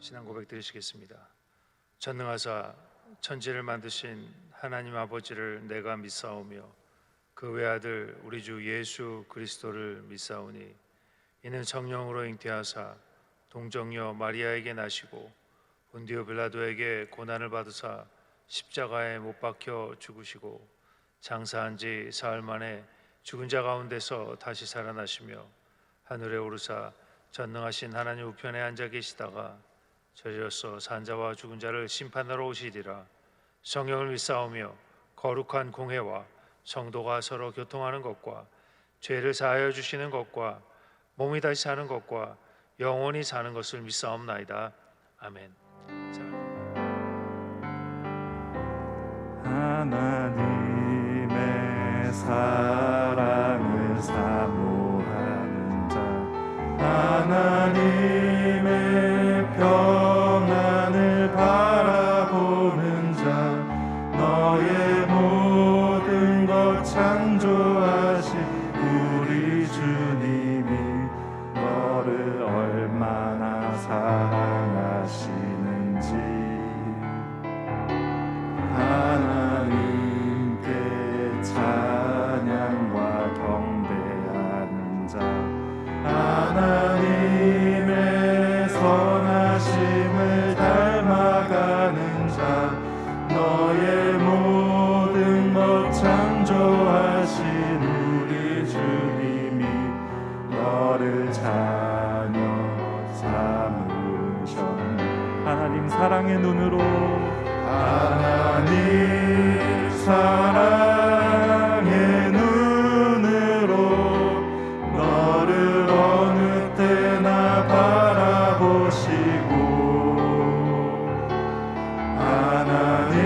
신앙 고백 드리시겠습니다. 전능하사 천지를 만드신 하나님 아버지를 내가 믿사오며 그 외아들 우리 주 예수 그리스도를 믿사오니 이는 성령으로 잉태하사 동정녀 마리아에게 나시고 본디오 빌라도에게 고난을 받으사 십자가에 못 박혀 죽으시고 장사한 지 사흘 만에 죽은 자 가운데서 다시 살아나시며 하늘에 오르사 전능하신 하나님 우편에 앉아 계시다가 저리로서 산자와 죽은 자를 심판하러 오시리라. 성령을 믿사오며 거룩한 공회와 성도가 서로 교통하는 것과 죄를 사하여 주시는 것과 몸이 다시 사는 것과 영원히 사는 것을 믿사옵나이다. 아멘. 하나님의 사랑을 사모하는 자, 하나님의 평안을 바라보는 자, 너의 모든 것 창조하신 우리 주님이 너를 얼마나 사랑하시는지 하나님께 찬양과 경배하는 자, 하나님의 선하심을 닮아가는 자, 너의 모든 것 창조하신 우리 주님이 너를 자녀 삼으셨네. 하나님 사랑의 눈으로, 하나님 사랑의 눈으로 너를 어느 때나 바라보시고 하나님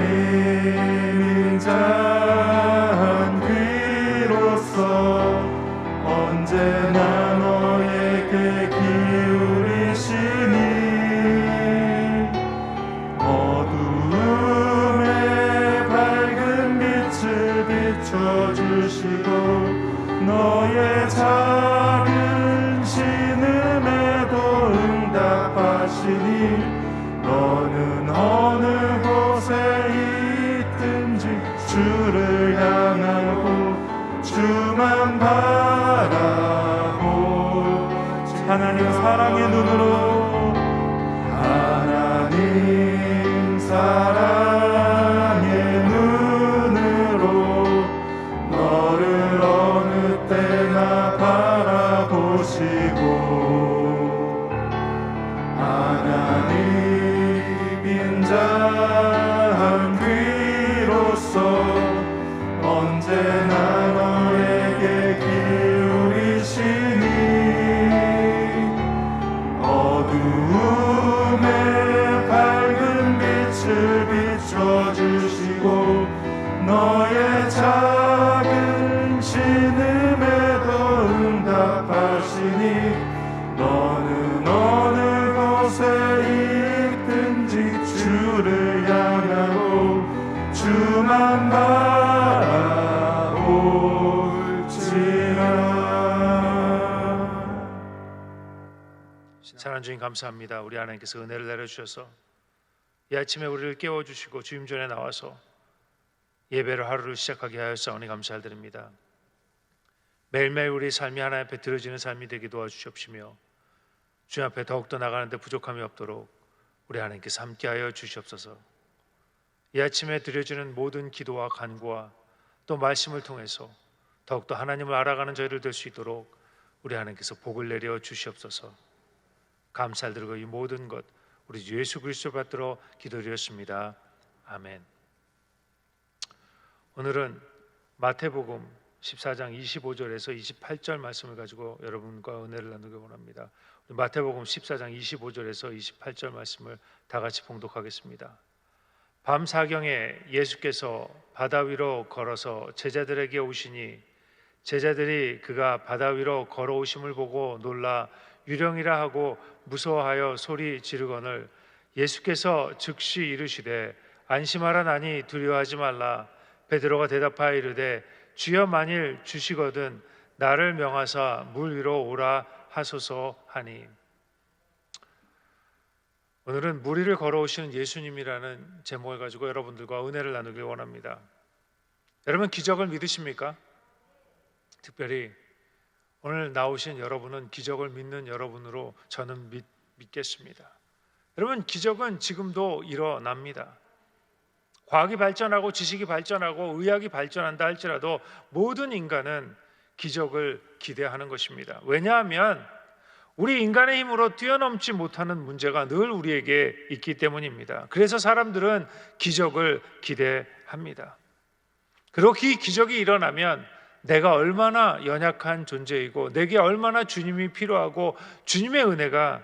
인자한 귀로서 언제나 너에게 기울이시니 어두움에 밝은 빛을 비춰주시고 너의 작은 신음에도 응답하시니 너는 어느 곳에 있든지 주를 향하고 주만 바라보. 하나님 사랑의 눈으로, 하나님 사랑의 눈으로 너를 어느 때나 바라보시고 하나님 인자한 귀로서 언제나 너에게 기울이시니 어두움에 밝은 빛을 비춰주시고 너의 작은 신음에도 응답하시니 너는 어느 곳에 있든지 주를 향하고 주만 바라올지라. 사랑하는 주님 감사합니다. 우리 하나님께서 은혜를 내려주셔서 이 아침에 우리를 깨워주시고 주님 전에 나와서 예배를 하루를 시작하게 하였사오니 감사드립니다. 매일매일 우리 삶이 하나님 앞에 드려지는 삶이 되게 도와주시옵시며 주님 앞에 더욱더 나가는데 부족함이 없도록 우리 하나님께서 함께하여 주시옵소서. 이 아침에 드려지는 모든 기도와 간구와 또 말씀을 통해서 더욱더 하나님을 알아가는 저희를 될 수 있도록 우리 하나님께서 복을 내려 주시옵소서. 감사를 드리고 이 모든 것 우리 예수 그리스도 받들어 기도드렸습니다. 아멘. 오늘은 마태복음 14장 25절에서 28절 말씀을 가지고 여러분과 은혜를 나누기 원합니다. 마태복음 14장 25절에서 28절 말씀을 다 같이 봉독하겠습니다. 밤 사경에 예수께서 바다 위로 걸어서 제자들에게 오시니 제자들이 그가 바다 위로 걸어오심을 보고 놀라 유령이라 하고 무서워하여 소리 지르거늘 예수께서 즉시 이르시되 안심하라 나니 두려워하지 말라. 베드로가 대답하여 이르되 주여 만일 주시거든 나를 명하사 물 위로 오라 하소서 하니. 오늘은 무리를 걸어오시는 예수님이라는 제목을 가지고 여러분들과 은혜를 나누길 원합니다. 여러분, 기적을 믿으십니까? 특별히 오늘 나오신 여러분은 기적을 믿는 여러분으로 저는 믿겠습니다. 여러분, 기적은 지금도 일어납니다. 과학이 발전하고 지식이 발전하고 의학이 발전한다 할지라도 모든 인간은 기적을 기대하는 것입니다. 왜냐하면 우리 인간의 힘으로 뛰어넘지 못하는 문제가 늘 우리에게 있기 때문입니다. 그래서 사람들은 기적을 기대합니다. 그리고 이 기적이 일어나면 내가 얼마나 연약한 존재이고 내게 얼마나 주님이 필요하고 주님의 은혜가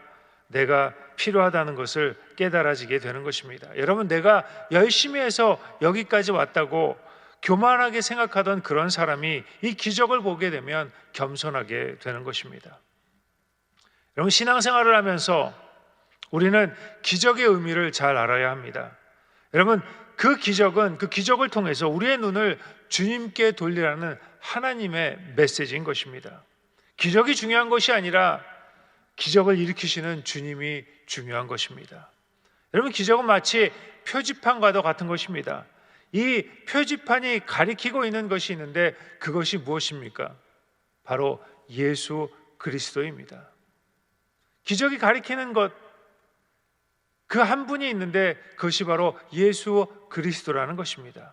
내가 필요하다는 것을 깨달아지게 되는 것입니다. 여러분, 내가 열심히 해서 여기까지 왔다고 교만하게 생각하던 그런 사람이 이 기적을 보게 되면 겸손하게 되는 것입니다. 여러분, 신앙생활을 하면서 우리는 기적의 의미를 잘 알아야 합니다. 여러분, 그 기적을 통해서 우리의 눈을 주님께 돌리라는 하나님의 메시지인 것입니다. 기적이 중요한 것이 아니라 기적을 일으키시는 주님이 중요한 것입니다. 여러분, 기적은 마치 표지판과도 같은 것입니다. 이 표지판이 가리키고 있는 것이 있는데 그것이 무엇입니까? 바로 예수 그리스도입니다. 기적이 가리키는 것, 그 한 분이 있는데 그것이 바로 예수 그리스도라는 것입니다.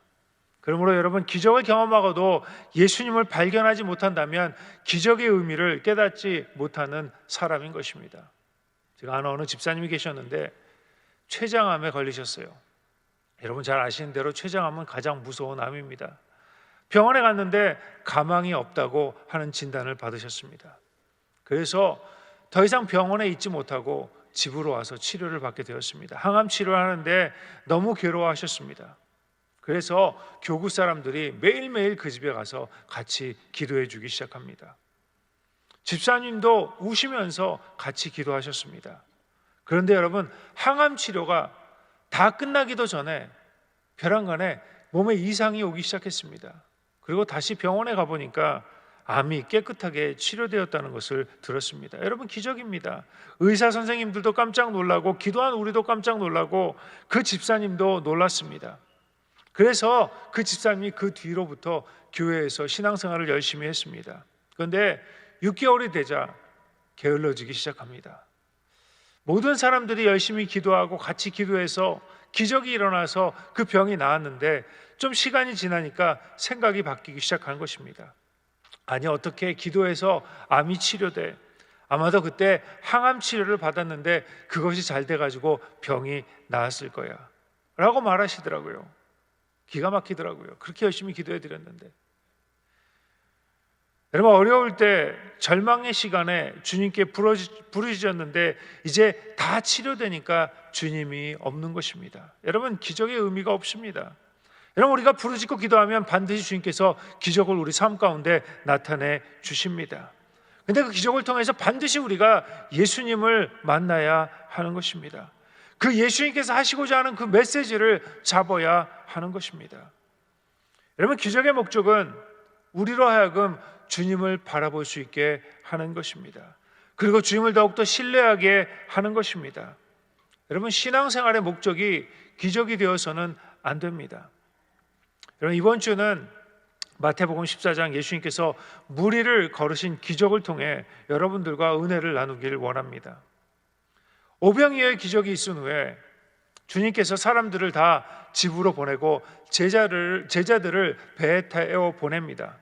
그러므로 여러분, 기적을 경험하고도 예수님을 발견하지 못한다면 기적의 의미를 깨닫지 못하는 사람인 것입니다. 제가 아는 어느 집사님이 계셨는데 췌장암에 걸리셨어요. 여러분 잘 아시는 대로 췌장암은 가장 무서운 암입니다. 병원에 갔는데 가망이 없다고 하는 진단을 받으셨습니다. 그래서 더 이상 병원에 있지 못하고 집으로 와서 치료를 받게 되었습니다. 항암 치료를 하는데 너무 괴로워하셨습니다. 그래서 교구 사람들이 매일매일 그 집에 가서 같이 기도해 주기 시작합니다. 집사님도 우시면서 같이 기도하셨습니다. 그런데 여러분, 항암 치료가 다 끝나기도 전에 벼랑간에 몸에 이상이 오기 시작했습니다. 그리고 다시 병원에 가보니까 암이 깨끗하게 치료되었다는 것을 들었습니다. 여러분, 기적입니다. 의사 선생님들도 깜짝 놀라고 기도한 우리도 깜짝 놀라고 그 집사님도 놀랐습니다. 그래서 그 집사님이 그 뒤로부터 교회에서 신앙생활을 열심히 했습니다. 그런데 6개월이 되자 게을러지기 시작합니다. 모든 사람들이 열심히 기도하고 같이 기도해서 기적이 일어나서 그 병이 나았는데 좀 시간이 지나니까 생각이 바뀌기 시작한 것입니다. 아니, 어떻게 기도해서 암이 치료돼? 아마도 그때 항암 치료를 받았는데 그것이 잘 돼가지고 병이 나았을 거야 라고 말하시더라고요. 기가 막히더라고요. 그렇게 열심히 기도해 드렸는데. 여러분, 어려울 때 절망의 시간에 주님께 부르짖었는데 이제 다 치료되니까 주님이 없는 것입니다. 여러분, 기적의 의미가 없습니다. 여러분, 우리가 부르짖고 기도하면 반드시 주님께서 기적을 우리 삶 가운데 나타내 주십니다. 그런데 그 기적을 통해서 반드시 우리가 예수님을 만나야 하는 것입니다. 그 예수님께서 하시고자 하는 그 메시지를 잡아야 하는 것입니다. 여러분, 기적의 목적은 우리로 하여금 주님을 바라볼 수 있게 하는 것입니다. 그리고 주님을 더욱더 신뢰하게 하는 것입니다. 여러분, 신앙생활의 목적이 기적이 되어서는 안 됩니다. 여러분, 이번 주는 마태복음 14장 예수님께서 무리를 걸으신 기적을 통해 여러분들과 은혜를 나누길 원합니다. 오병이어의 기적이 있은 후에 주님께서 사람들을 다 집으로 보내고 제자들을 배에 태워 보냅니다.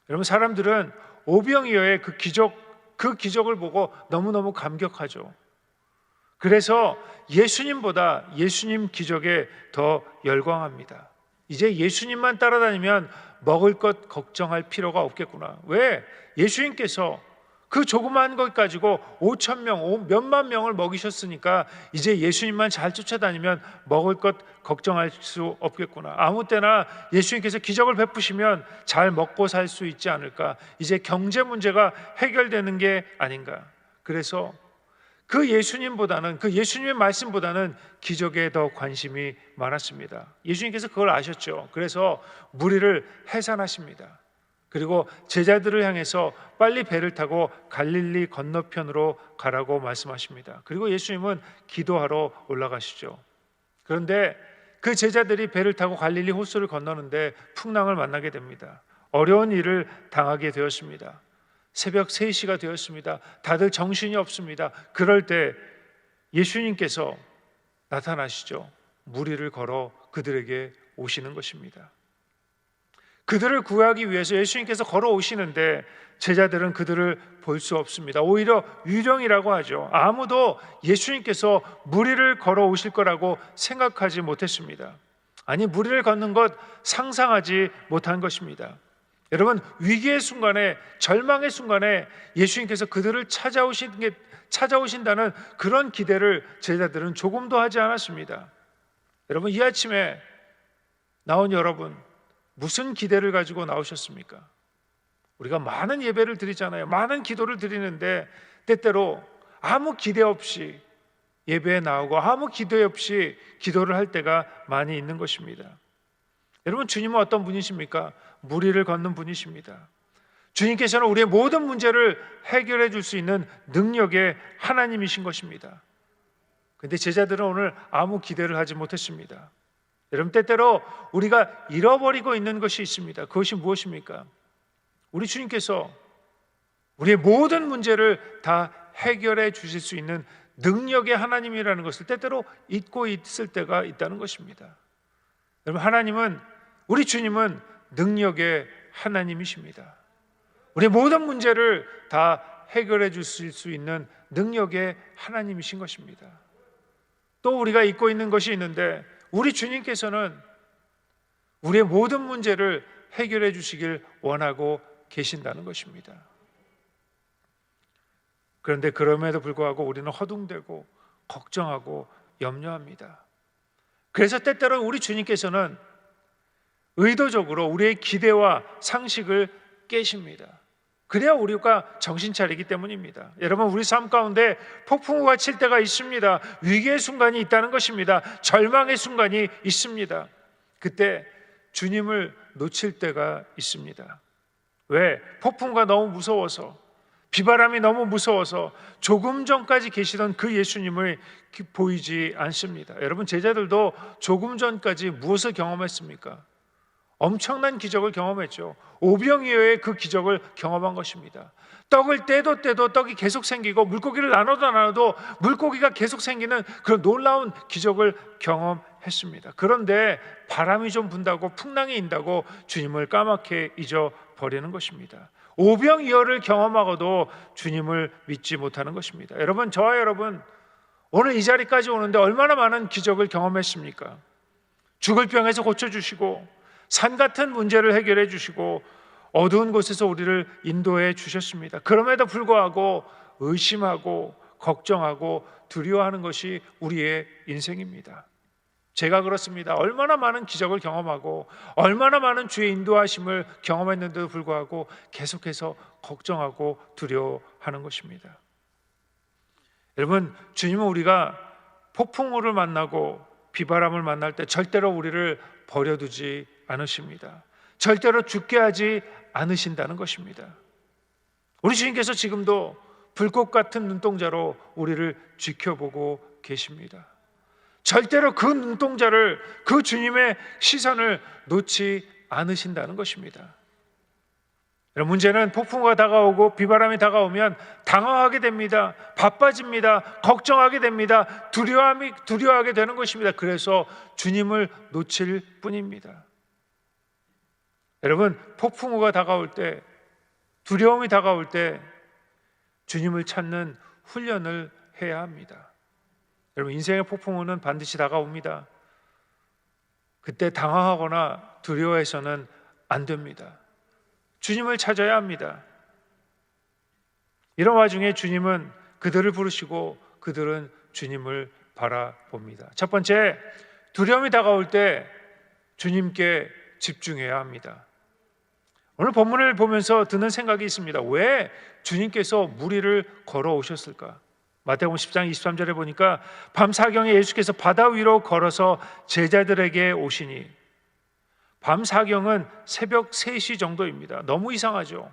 여러분, 사람들은 오병이어의 그 기적을 보고 너무너무 감격하죠. 그래서 예수님보다 예수님 기적에 더 열광합니다. 이제 예수님만 따라다니면 먹을 것 걱정할 필요가 없겠구나. 왜? 예수님께서 그 조그만 것 가지고 5,000명, 몇만 명을 먹이셨으니까 이제 예수님만 잘 쫓아다니면 먹을 것 걱정할 수 없겠구나. 아무 때나 예수님께서 기적을 베푸시면 잘 먹고 살 수 있지 않을까. 이제 경제 문제가 해결되는 게 아닌가. 그래서 그 예수님보다는, 그 예수님의 말씀보다는 기적에 더 관심이 많았습니다. 예수님께서 그걸 아셨죠. 그래서 무리를 해산하십니다. 그리고 제자들을 향해서 빨리 배를 타고 갈릴리 건너편으로 가라고 말씀하십니다. 그리고 예수님은 기도하러 올라가시죠. 그런데 그 제자들이 배를 타고 갈릴리 호수를 건너는데 풍랑을 만나게 됩니다. 어려운 일을 당하게 되었습니다. 새벽 3시가 되었습니다. 다들 정신이 없습니다. 그럴 때 예수님께서 나타나시죠. 물 위를 걸어 그들에게 오시는 것입니다. 그들을 구하기 위해서 예수님께서 걸어오시는데 제자들은 그들을 볼 수 없습니다. 오히려 유령이라고 하죠. 아무도 예수님께서 물 위를 걸어오실 거라고 생각하지 못했습니다. 아니, 물 위를 걷는 것 상상하지 못한 것입니다. 여러분, 위기의 순간에, 절망의 순간에 예수님께서 그들을 찾아오신다는 그런 기대를 제자들은 조금도 하지 않았습니다. 여러분, 이 아침에 나온 여러분, 무슨 기대를 가지고 나오셨습니까? 우리가 많은 예배를 드리잖아요. 많은 기도를 드리는데 때때로 아무 기대 없이 예배에 나오고 아무 기대 없이 기도를 할 때가 많이 있는 것입니다. 여러분, 주님은 어떤 분이십니까? 물 위를 걷는 분이십니다. 주님께서는 우리의 모든 문제를 해결해 줄 수 있는 능력의 하나님이신 것입니다. 그런데 제자들은 오늘 아무 기대를 하지 못했습니다. 여러분, 때때로 우리가 잃어버리고 있는 것이 있습니다. 그것이 무엇입니까? 우리 주님께서 우리의 모든 문제를 다 해결해 주실 수 있는 능력의 하나님이라는 것을 때때로 잊고 있을 때가 있다는 것입니다. 여러분, 우리 주님은 능력의 하나님이십니다. 우리의 모든 문제를 다 해결해 주실 수 있는 능력의 하나님이신 것입니다. 또 우리가 잊고 있는 것이 있는데, 우리 주님께서는 우리의 모든 문제를 해결해 주시길 원하고 계신다는 것입니다. 그런데 그럼에도 불구하고 우리는 허둥대고 걱정하고 염려합니다. 그래서 때때로 우리 주님께서는 의도적으로 우리의 기대와 상식을 깨십니다. 그래야 우리가 정신 차리기 때문입니다. 여러분, 우리 삶 가운데 폭풍우가 칠 때가 있습니다. 위기의 순간이 있다는 것입니다. 절망의 순간이 있습니다. 그때 주님을 놓칠 때가 있습니다. 왜? 폭풍우가 너무 무서워서, 비바람이 너무 무서워서 조금 전까지 계시던 그 예수님을 보이지 않습니다. 여러분, 제자들도 조금 전까지 무엇을 경험했습니까? 엄청난 기적을 경험했죠. 오병이어의 그 기적을 경험한 것입니다. 떡을 떼도 떡이 계속 생기고, 물고기를 나눠도 물고기가 계속 생기는 그런 놀라운 기적을 경험했습니다. 그런데 바람이 좀 분다고, 풍랑이 인다고 주님을 까맣게 잊어버리는 것입니다. 오병이어를 경험하고도 주님을 믿지 못하는 것입니다. 여러분, 저와 여러분, 오늘 이 자리까지 오는데 얼마나 많은 기적을 경험했습니까? 죽을 병에서 고쳐주시고, 산 같은 문제를 해결해 주시고, 어두운 곳에서 우리를 인도해 주셨습니다. 그럼에도 불구하고 의심하고 걱정하고 두려워하는 것이 우리의 인생입니다. 제가 그렇습니다. 얼마나 많은 기적을 경험하고 얼마나 많은 주의 인도하심을 경험했는데도 불구하고 계속해서 걱정하고 두려워하는 것입니다. 여러분, 주님은 우리가 폭풍우를 만나고 비바람을 만날 때 절대로 우리를 버려두지 않으십니다. 절대로 죽게 하지 않으신다는 것입니다. 우리 주님께서 지금도 불꽃 같은 눈동자로 우리를 지켜보고 계십니다. 절대로 그 눈동자를, 그 주님의 시선을 놓지 않으신다는 것입니다. 문제는 폭풍우가 다가오고 비바람이 다가오면 당황하게 됩니다. 바빠집니다. 걱정하게 됩니다. 두려워하게 되는 것입니다. 그래서 주님을 놓칠 뿐입니다. 여러분, 폭풍우가 다가올 때, 두려움이 다가올 때 주님을 찾는 훈련을 해야 합니다. 여러분, 인생의 폭풍우는 반드시 다가옵니다. 그때 당황하거나 두려워해서는 안 됩니다. 주님을 찾아야 합니다. 이런 와중에 주님은 그들을 부르시고 그들은 주님을 바라봅니다. 첫 번째, 두려움이 다가올 때 주님께 집중해야 합니다. 오늘 본문을 보면서 드는 생각이 있습니다. 왜 주님께서 물 위를 걸어오셨을까? 마태복음 10장 23절에 보니까 밤사경에 예수께서 바다 위로 걸어서 제자들에게 오시니, 밤 사경은 새벽 3시 정도입니다. 너무 이상하죠?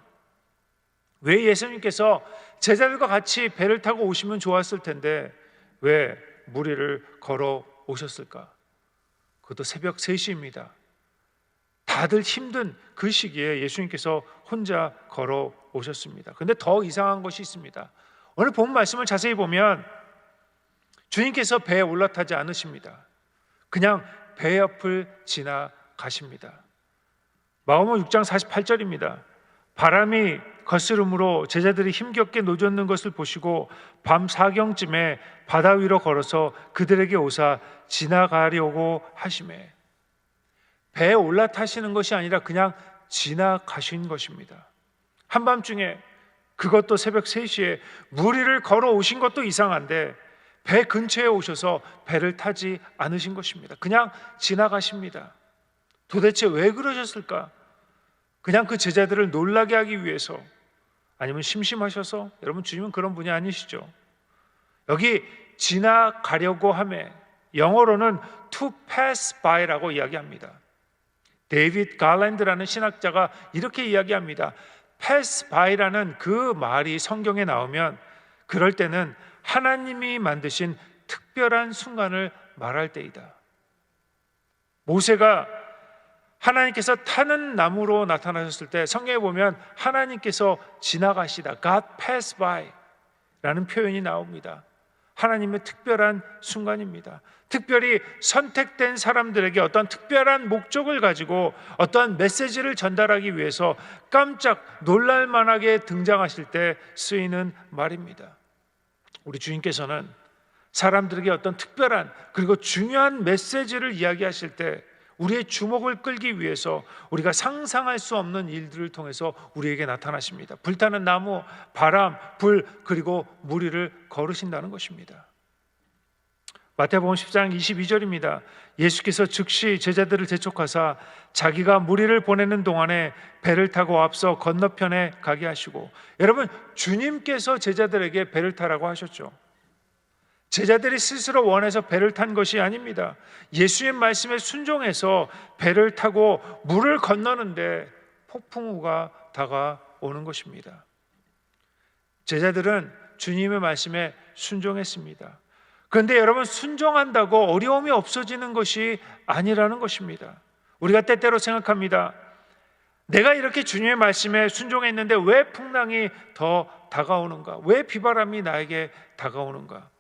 왜 예수님께서 제자들과 같이 배를 타고 오시면 좋았을 텐데 왜 무리를 걸어 오셨을까? 그것도 새벽 3시입니다. 다들 힘든 그 시기에 예수님께서 혼자 걸어 오셨습니다. 그런데 더 이상한 것이 있습니다. 오늘 본 말씀을 자세히 보면 주님께서 배에 올라타지 않으십니다. 그냥 배 옆을 지나가십니다. 마가복음 6장 48절입니다. 바람이 거스름으로 제자들이 힘겹게 노젓는 것을 보시고 밤 사경쯤에 바다 위로 걸어서 그들에게 오사 지나가려고 하시매, 배에 올라타시는 것이 아니라 그냥 지나가신 것입니다. 한밤중에, 그것도 새벽 3시에 무리를 걸어 오신 것도 이상한데 배 근처에 오셔서 배를 타지 않으신 것입니다. 그냥 지나가십니다. 도대체 왜 그러셨을까? 그냥 그 제자들을 놀라게 하기 위해서, 아니면 심심하셔서? 여러분, 주님은 그런 분이 아니시죠. 여기 지나가려고 하매, 영어로는 to pass by라고 이야기합니다. 데이빗 갈랜드라는 신학자가 이렇게 이야기합니다. pass by라는 그 말이 성경에 나오면 그럴 때는 하나님이 만드신 특별한 순간을 말할 때이다. 모세가 하나님께서 타는 나무로 나타나셨을 때 성경에 보면 하나님께서 지나가시다, God pass by 라는 표현이 나옵니다. 하나님의 특별한 순간입니다. 특별히 선택된 사람들에게 어떤 특별한 목적을 가지고 어떤 메시지를 전달하기 위해서 깜짝 놀랄만하게 등장하실 때 쓰이는 말입니다. 우리 주님께서는 사람들에게 어떤 특별한 그리고 중요한 메시지를 이야기하실 때 우리의 주목을 끌기 위해서 우리가 상상할 수 없는 일들을 통해서 우리에게 나타나십니다. 불타는 나무, 바람, 불, 그리고 무리를 걸으신다는 것입니다. 마태복음 10장 22절입니다. 예수께서 즉시 제자들을 재촉하사 자기가 무리를 보내는 동안에 배를 타고 앞서 건너편에 가게 하시고, 여러분, 주님께서 제자들에게 배를 타라고 하셨죠. 제자들이 스스로 원해서 배를 탄 것이 아닙니다. 예수의 말씀에 순종해서 배를 타고 물을 건너는데 폭풍우가 다가오는 것입니다. 제자들은 주님의 말씀에 순종했습니다. 그런데 여러분, 순종한다고 어려움이 없어지는 것이 아니라는 것입니다. 우리가 때때로 생각합니다. 내가 이렇게 주님의 말씀에 순종했는데 왜 풍랑이 더 다가오는가? 왜 비바람이 나에게 다가오는가?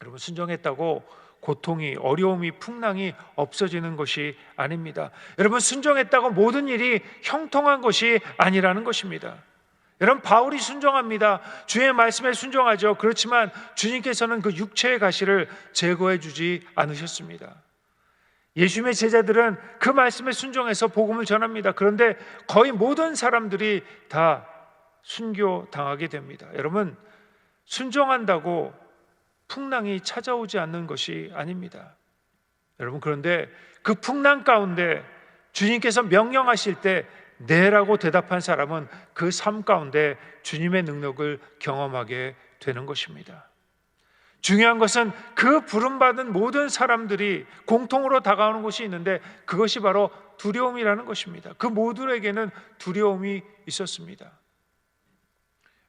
여러분, 순종했다고 고통이, 어려움이, 풍랑이 없어지는 것이 아닙니다. 여러분, 순종했다고 모든 일이 형통한 것이 아니라는 것입니다. 여러분, 바울이 순종합니다. 주의 말씀에 순종하죠. 그렇지만 주님께서는 그 육체의 가시를 제거해 주지 않으셨습니다. 예수님의 제자들은 그 말씀에 순종해서 복음을 전합니다. 그런데 거의 모든 사람들이 다 순교당하게 됩니다. 여러분, 순종한다고 풍랑이 찾아오지 않는 것이 아닙니다. 여러분, 그런데 그 풍랑 가운데 주님께서 명령하실 때 네라고 대답한 사람은 그 삶 가운데 주님의 능력을 경험하게 되는 것입니다. 중요한 것은 그 부름받은 모든 사람들이 공통으로 다가오는 것이 있는데 그것이 바로 두려움이라는 것입니다. 그 모두에게는 두려움이 있었습니다.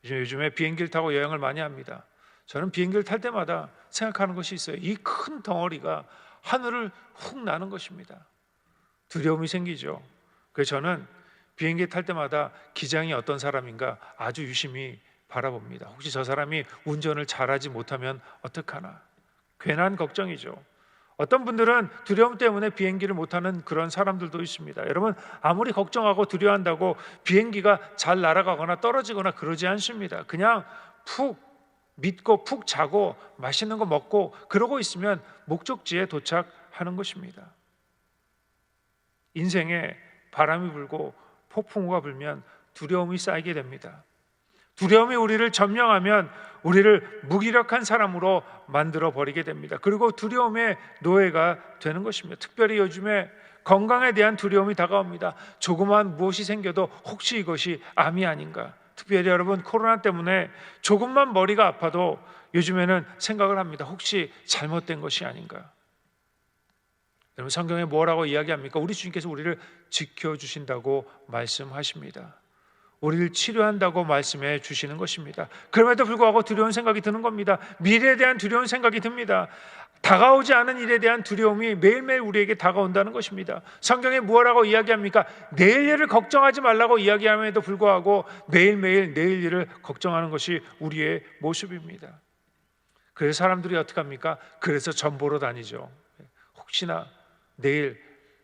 요즘에 비행기를 타고 여행을 많이 합니다. 저는 비행기를 탈 때마다 생각하는 것이 있어요. 이 큰 덩어리가 하늘을 훅 나는 것입니다. 두려움이 생기죠. 그래서 저는 비행기 탈 때마다 기장이 어떤 사람인가 아주 유심히 바라봅니다. 혹시 저 사람이 운전을 잘하지 못하면 어떡하나? 괜한 걱정이죠. 어떤 분들은 두려움 때문에 비행기를 못하는 그런 사람들도 있습니다. 여러분, 아무리 걱정하고 두려워한다고 비행기가 잘 날아가거나 떨어지거나 그러지 않습니다. 그냥 푹 믿고 푹 자고 맛있는 거 먹고 그러고 있으면 목적지에 도착하는 것입니다. 인생에 바람이 불고 폭풍우가 불면 두려움이 쌓이게 됩니다. 두려움이 우리를 점령하면 우리를 무기력한 사람으로 만들어 버리게 됩니다. 그리고 두려움의 노예가 되는 것입니다. 특별히 요즘에 건강에 대한 두려움이 다가옵니다. 조그만 무엇이 생겨도 혹시 이것이 암이 아닌가? 특별히 여러분, 코로나 때문에 조금만 머리가 아파도 요즘에는 생각을 합니다. 혹시 잘못된 것이 아닌가? 여러분, 성경에 뭐라고 이야기합니까? 우리 주님께서 우리를 지켜주신다고 말씀하십니다. 우리를 치료한다고 말씀해 주시는 것입니다. 그럼에도 불구하고 두려운 생각이 드는 겁니다. 미래에 대한 두려운 생각이 듭니다. 다가오지 않은 일에 대한 두려움이 매일매일 우리에게 다가온다는 것입니다. 성경에 무엇라고 이야기합니까? 내일 일을 걱정하지 말라고 이야기함에도 불구하고 매일매일 내일 일을 걱정하는 것이 우리의 모습입니다. 그래서 사람들이 어떻게 합니까? 그래서 점 보러 다니죠. 혹시나 내일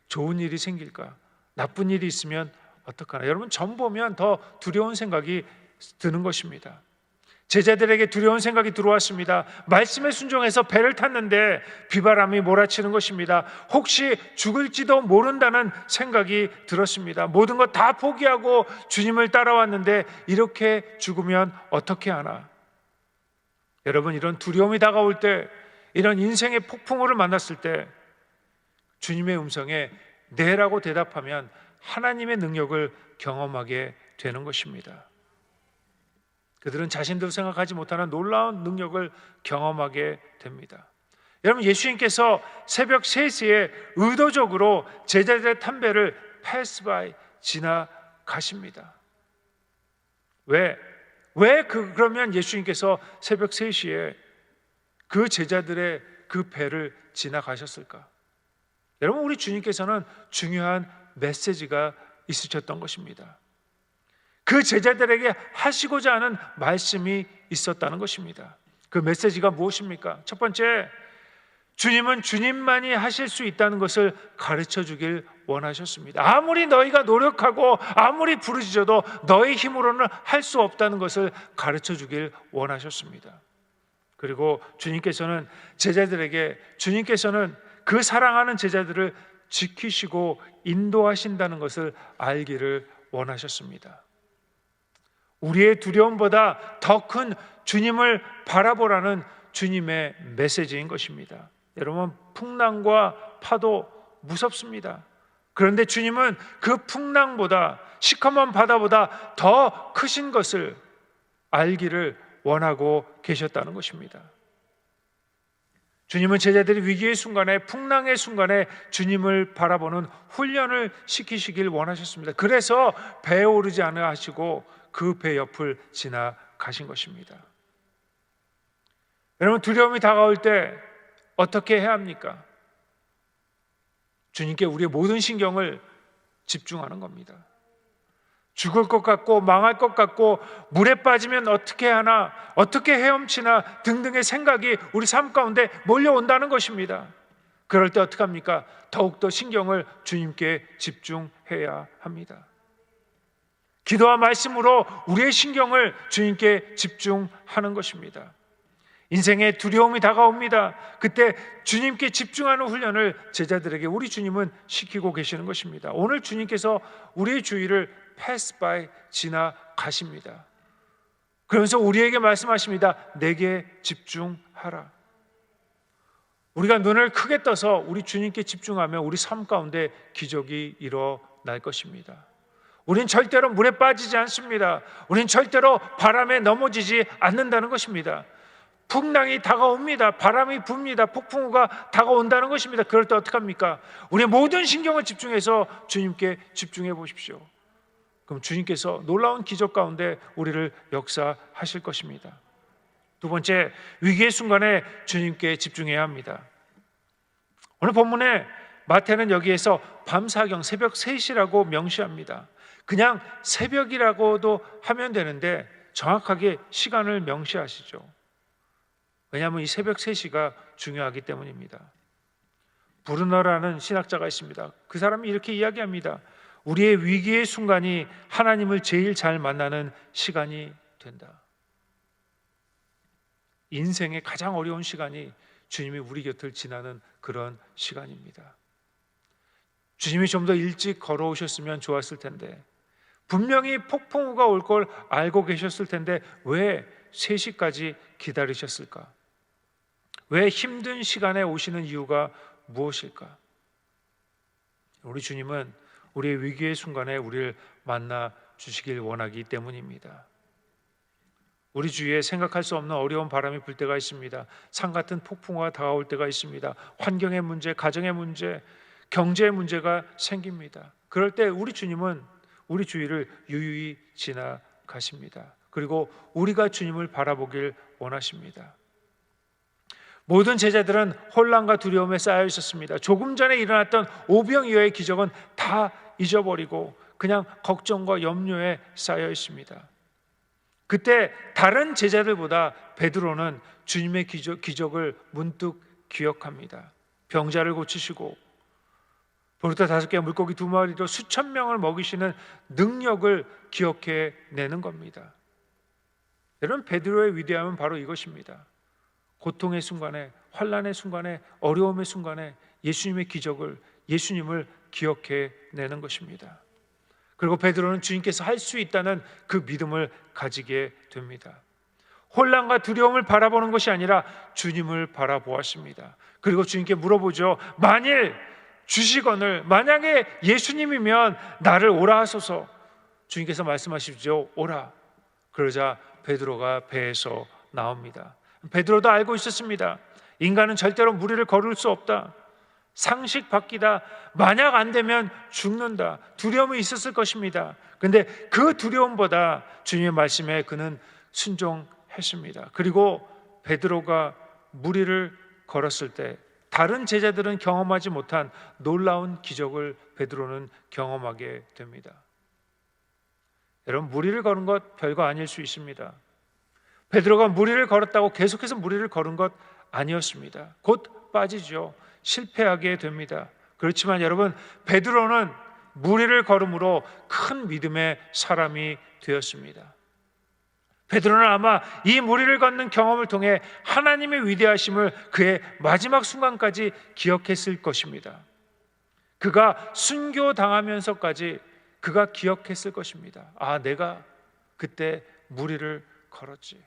좋은 일이 생길까? 나쁜 일이 있으면 어떡하나? 여러분, 점 보면 더 두려운 생각이 드는 것입니다. 제자들에게 두려운 생각이 들어왔습니다. 말씀에 순종해서 배를 탔는데 비바람이 몰아치는 것입니다. 혹시 죽을지도 모른다는 생각이 들었습니다. 모든 것 다 포기하고 주님을 따라왔는데 이렇게 죽으면 어떻게 하나? 여러분, 이런 두려움이 다가올 때, 이런 인생의 폭풍우를 만났을 때 주님의 음성에 네라고 대답하면 하나님의 능력을 경험하게 되는 것입니다. 그들은 자신들 생각하지 못하는 놀라운 능력을 경험하게 됩니다. 여러분, 예수님께서 새벽 3시에 의도적으로 제자들의 탐배를 패스 바이, 지나가십니다. 그러면 예수님께서 새벽 3시에 그 제자들의 그 배를 지나가셨을까? 여러분, 우리 주님께서는 중요한 메시지가 있으셨던 것입니다. 그 제자들에게 하시고자 하는 말씀이 있었다는 것입니다. 그 메시지가 무엇입니까? 첫 번째, 주님은 주님만이 하실 수 있다는 것을 가르쳐 주길 원하셨습니다. 아무리 너희가 노력하고 아무리 부르짖어도 너희 힘으로는 할 수 없다는 것을 가르쳐 주길 원하셨습니다. 그리고 주님께서는 그 사랑하는 제자들을 지키시고 인도하신다는 것을 알기를 원하셨습니다. 우리의 두려움보다 더 큰 주님을 바라보라는 주님의 메시지인 것입니다. 여러분, 풍랑과 파도 무섭습니다. 그런데 주님은 그 풍랑보다, 시커먼 바다보다 더 크신 것을 알기를 원하고 계셨다는 것입니다. 주님은 제자들이 위기의 순간에, 풍랑의 순간에 주님을 바라보는 훈련을 시키시길 원하셨습니다. 그래서 배에 오르지 않아 하시고 그 배 옆을 지나가신 것입니다. 여러분, 두려움이 다가올 때 어떻게 해야 합니까? 주님께 우리의 모든 신경을 집중하는 겁니다. 죽을 것 같고 망할 것 같고 물에 빠지면 어떻게 하나, 어떻게 헤엄치나 등등의 생각이 우리 삶 가운데 몰려온다는 것입니다. 그럴 때 어떻게 합니까? 더욱더 신경을 주님께 집중해야 합니다. 기도와 말씀으로 우리의 신경을 주님께 집중하는 것입니다. 인생에 두려움이 다가옵니다. 그때 주님께 집중하는 훈련을 제자들에게 우리 주님은 시키고 계시는 것입니다. 오늘 주님께서 우리의 주위를 패스 바이, 지나가십니다. 그러면서 우리에게 말씀하십니다. 내게 집중하라. 우리가 눈을 크게 떠서 우리 주님께 집중하면 우리 삶 가운데 기적이 일어날 것입니다. 우린 절대로 물에 빠지지 않습니다. 우린 절대로 바람에 넘어지지 않는다는 것입니다. 풍랑이 다가옵니다. 바람이 붑니다. 폭풍우가 다가온다는 것입니다. 그럴 때 어떡합니까? 우리의 모든 신경을 집중해서 주님께 집중해 보십시오. 그럼 주님께서 놀라운 기적 가운데 우리를 역사하실 것입니다. 두 번째, 위기의 순간에 주님께 집중해야 합니다. 오늘 본문에 마태는 여기에서 밤사경, 새벽 3시라고 명시합니다. 그냥 새벽이라고도 하면 되는데 정확하게 시간을 명시하시죠. 왜냐하면 이 새벽 3시가 중요하기 때문입니다. 브루너라는 신학자가 있습니다. 그 사람이 이렇게 이야기합니다. 우리의 위기의 순간이 하나님을 제일 잘 만나는 시간이 된다. 인생의 가장 어려운 시간이 주님이 우리 곁을 지나는 그런 시간입니다. 주님이 좀 더 일찍 걸어오셨으면 좋았을 텐데, 분명히 폭풍우가 올 걸 알고 계셨을 텐데 왜 3시까지 기다리셨을까? 왜 힘든 시간에 오시는 이유가 무엇일까? 우리 주님은 우리의 위기의 순간에 우리를 만나 주시길 원하기 때문입니다. 우리 주위에 생각할 수 없는 어려운 바람이 불 때가 있습니다. 산 같은 폭풍우가 다가올 때가 있습니다. 환경의 문제, 가정의 문제, 경제 문제가 생깁니다. 그럴 때 우리 주님은 우리 주위를 유유히 지나가십니다. 그리고 우리가 주님을 바라보길 원하십니다. 모든 제자들은 혼란과 두려움에 쌓여 있었습니다. 조금 전에 일어났던 오병이어의 기적은 다 잊어버리고 그냥 걱정과 염려에 쌓여 있습니다. 그때 다른 제자들보다 베드로는 주님의 기적을 문득 기억합니다. 병자를 고치시고 보리떡 5개, 물고기 2마리로 수천 명을 먹이시는 능력을 기억해 내는 겁니다. 여러분, 베드로의 위대함은 바로 이것입니다. 고통의 순간에, 환난의 순간에, 어려움의 순간에 예수님의 기적을, 예수님을 기억해 내는 것입니다. 그리고 베드로는 주님께서 할 수 있다는 그 믿음을 가지게 됩니다. 혼란과 두려움을 바라보는 것이 아니라 주님을 바라보았습니다. 그리고 주님께 물어보죠. 만일 주시거늘, 만약에 예수님이면 나를 오라 하소서. 주님께서 말씀하시죠. 오라. 그러자 베드로가 배에서 나옵니다. 베드로도 알고 있었습니다. 인간은 절대로 무리를 걸을 수 없다. 상식 밖이다. 만약 안 되면 죽는다. 두려움이 있었을 것입니다. 그런데 그 두려움보다 주님의 말씀에 그는 순종했습니다. 그리고 베드로가 무리를 걸었을 때 다른 제자들은 경험하지 못한 놀라운 기적을 베드로는 경험하게 됩니다. 여러분, 무리를 걸은 것 별거 아닐 수 있습니다. 베드로가 무리를 걸었다고 계속해서 무리를 걸은 것 아니었습니다. 곧 빠지죠. 실패하게 됩니다. 그렇지만 여러분, 베드로는 무리를 걸음으로 큰 믿음의 사람이 되었습니다. 베드로는 아마 이 무리를 걷는 경험을 통해 하나님의 위대하심을 그의 마지막 순간까지 기억했을 것입니다. 그가 순교당하면서까지 그가 기억했을 것입니다. 아, 내가 그때 무리를 걸었지.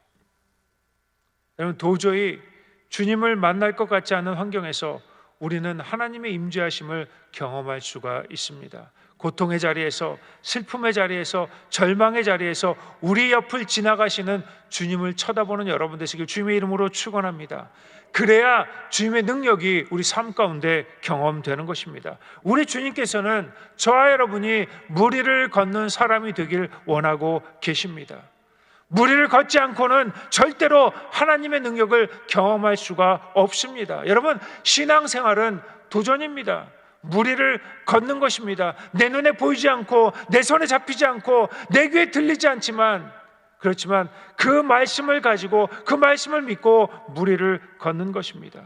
여러분, 도저히 주님을 만날 것 같지 않은 환경에서 우리는 하나님의 임재하심을 경험할 수가 있습니다. 고통의 자리에서, 슬픔의 자리에서, 절망의 자리에서 우리 옆을 지나가시는 주님을 쳐다보는 여러분 되시길 주님의 이름으로 축원합니다. 그래야 주님의 능력이 우리 삶 가운데 경험되는 것입니다. 우리 주님께서는 저와 여러분이 무리를 걷는 사람이 되길 원하고 계십니다. 무리를 걷지 않고는 절대로 하나님의 능력을 경험할 수가 없습니다. 여러분, 신앙생활은 도전입니다. 무리를 걷는 것입니다. 내 눈에 보이지 않고 내 손에 잡히지 않고 내 귀에 들리지 않지만, 그렇지만 그 말씀을 가지고 그 말씀을 믿고 무리를 걷는 것입니다.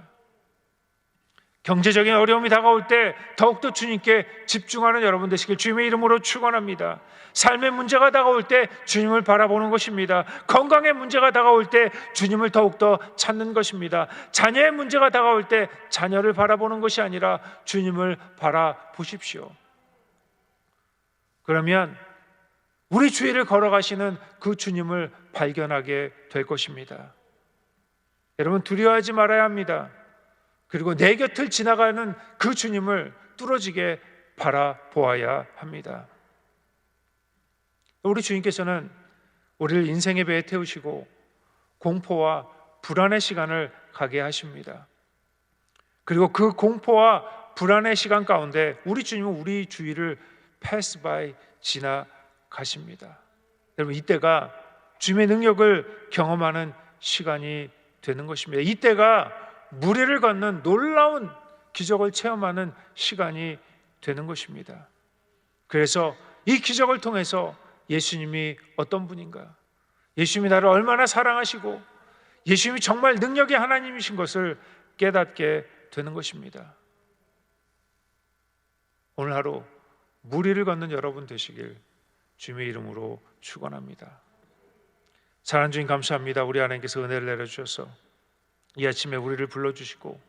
경제적인 어려움이 다가올 때 더욱더 주님께 집중하는 여러분 되시길 주님의 이름으로 축원합니다. 삶의 문제가 다가올 때 주님을 바라보는 것입니다. 건강의 문제가 다가올 때 주님을 더욱더 찾는 것입니다. 자녀의 문제가 다가올 때 자녀를 바라보는 것이 아니라 주님을 바라보십시오. 그러면 우리 주위를 걸어가시는 그 주님을 발견하게 될 것입니다. 여러분, 두려워하지 말아야 합니다. 그리고 내 곁을 지나가는 그 주님을 뚫어지게 바라보아야 합니다. 우리 주님께서는 우리를 인생의 배에 태우시고 공포와 불안의 시간을 가게 하십니다. 그리고 그 공포와 불안의 시간 가운데 우리 주님은 우리 주위를 패스 바이 지나가십니다. 여러분, 이때가 주님의 능력을 경험하는 시간이 되는 것입니다. 이때가 무리를 걷는 놀라운 기적을 체험하는 시간이 되는 것입니다. 그래서 이 기적을 통해서 예수님이 어떤 분인가, 예수님이 나를 얼마나 사랑하시고 예수님이 정말 능력의 하나님이신 것을 깨닫게 되는 것입니다. 오늘 하루 무리를 걷는 여러분 되시길 주님의 이름으로 축원합니다. 사랑하는 주님, 감사합니다. 우리 하나님께서 은혜를 내려주셔서 이 아침에 우리를 불러주시고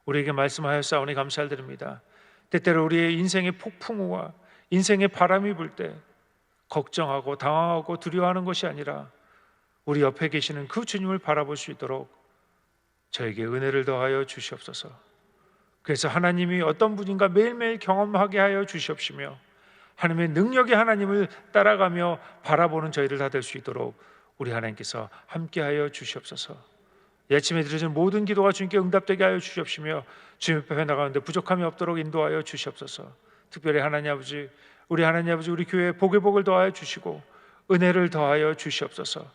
우리에게 말씀하였사오니 감사를 드립니다. 때때로 우리의 인생의 폭풍우와 인생의 바람이 불 때 걱정하고 당황하고 두려워하는 것이 아니라 우리 옆에 계시는 그 주님을 바라볼 수 있도록 저에게 은혜를 더하여 주시옵소서. 그래서 하나님이 어떤 분인가 매일매일 경험하게 하여 주시옵시며 하나님의 능력의 하나님을 따라가며 바라보는 저희들 다 될 수 있도록 우리 하나님께서 함께하여 주시옵소서. 이 아침에 드려진 모든 기도가 주님께 응답되게 하여 주시옵시며 주님 앞에 나가는데 부족함이 없도록 인도하여 주시옵소서. 특별히 하나님 아버지, 우리 하나님 아버지, 우리 교회에 복의 복을 더하여 주시고 은혜를 더하여 주시옵소서.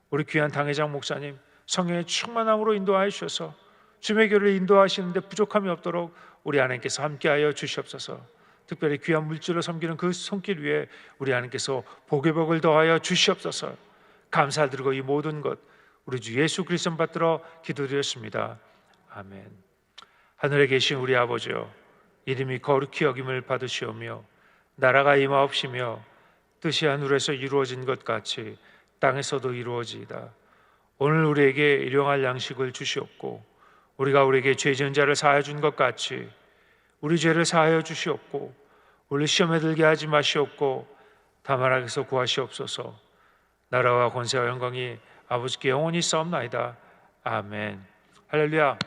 우리 귀한 당회장 목사님 성령의 충만함으로 인도하여 주셔서 주님의 교회를 인도하시는데 부족함이 없도록 우리 하나님께서 함께하여 주시옵소서. 특별히 귀한 물질로 섬기는 그 손길 위에 우리 하나님께서 복의 복을 더하여 주시옵소서. 감사드리고 이 모든 것 우리 주 예수 그리스도 받들어 기도드렸습니다. 아멘. 하늘에 계신 우리 아버지여, 이름이 거룩히 여김을 받으시오며 나라가 임하옵시며 뜻이 하늘에서 이루어진 것 같이 땅에서도 이루어지이다. 오늘 우리에게 일용할 양식을 주시옵고 우리가 우리에게 죄 지은 자를 사하여 준 것 같이 우리 죄를 사하여 주시옵고 우리 시험에 들게 하지 마시옵고 다만 악에서 구하시옵소서. 나라와 권세와 영광이 아버지께 영원히 싸움나이다. 아멘. 할렐루야.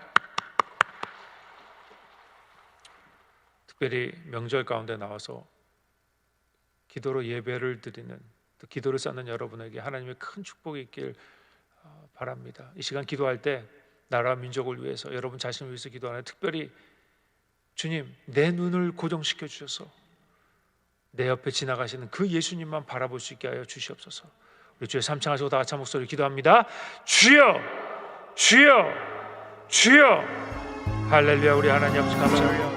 특별히 명절 가운데 나와서 기도로 예배를 드리는, 또 기도를 쌓는 여러분에게 하나님의 큰 축복이 있길 바랍니다. 이 시간 기도할 때 나라와 민족을 위해서, 여러분 자신을 위해서 기도하는, 특별히 주님 내 눈을 고정시켜 주셔서 내 옆에 지나가시는 그 예수님만 바라볼 수 있게 하여 주시옵소서. 우리 주여 삼창하시고 다 같이 한 목소리로 기도합니다. 주여, 주여, 주여. 할렐루야. 우리 하나님 아버지 감사합니다.